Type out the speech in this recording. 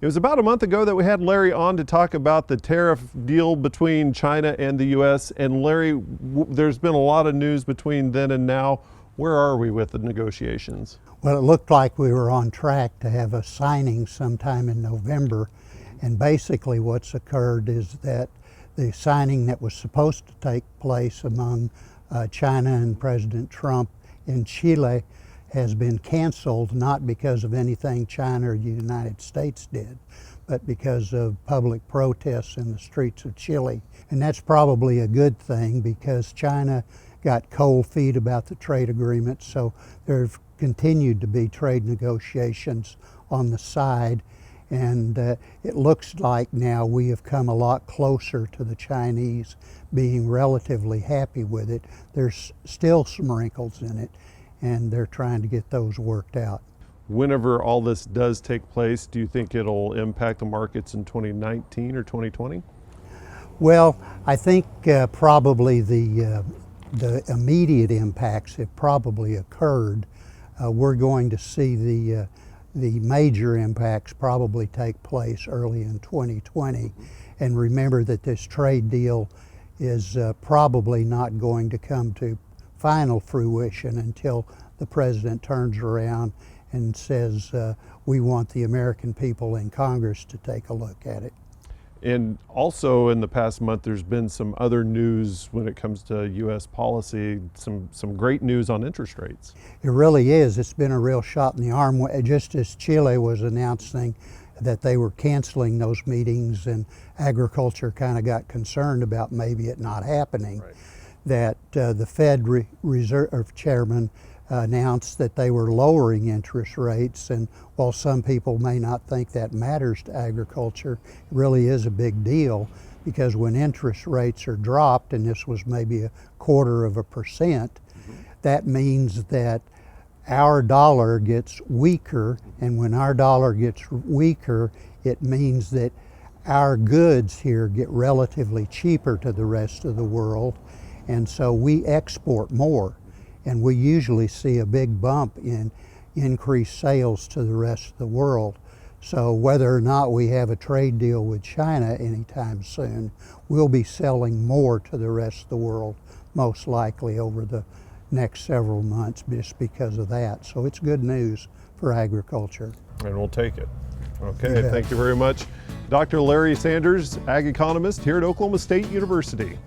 It was about a month ago that we had Larry on to talk about the tariff deal between China and the U.S. And Larry, there's been a lot of news between then and now. Where are we with the negotiations? Well, it looked like we were on track to have a signing sometime in November. And basically what's occurred is that the signing that was supposed to take place among China and President Trump in Chile has been canceled, not because of anything China or the United States did, but because of public protests in the streets of Chile. And that's probably a good thing because China got cold feet about the trade agreement, so there have continued to be trade negotiations on the side. And it looks like now we have come a lot closer to the Chinese being relatively happy with it. There's still some wrinkles in it, and they're trying to get those worked out. Whenever all this does take place, do you think it'll impact the markets in 2019 or 2020? Well, I think probably the immediate impacts have probably occurred. We're going to see the major impacts probably take place early in 2020. And remember that this trade deal is probably not going to come to final fruition until the president turns around and says, we want the American people in Congress to take a look at it. And also in the past month, there's been some other news when it comes to U.S. policy, some great news on interest rates. It really is. It's been a real shot in the arm. Just as Chile was announcing that they were canceling those meetings and agriculture kind of got concerned about maybe it not happening, right, that the Fed Reserve Chairman announced that they were lowering interest rates. And while some people may not think that matters to agriculture, it really is a big deal, because when interest rates are dropped, and this was maybe 0.25%, that means that our dollar gets weaker, and when our dollar gets weaker, it means that our goods here get relatively cheaper to the rest of the world, and so we export more. And we usually see a big bump in increased sales to the rest of the world. So whether or not we have a trade deal with China anytime soon, we'll be selling more to the rest of the world, most likely over the next several months, just because of that. So it's good news for agriculture. And we'll take it. Okay, thank you very much. Dr. Larry Sanders, ag economist here at Oklahoma State University.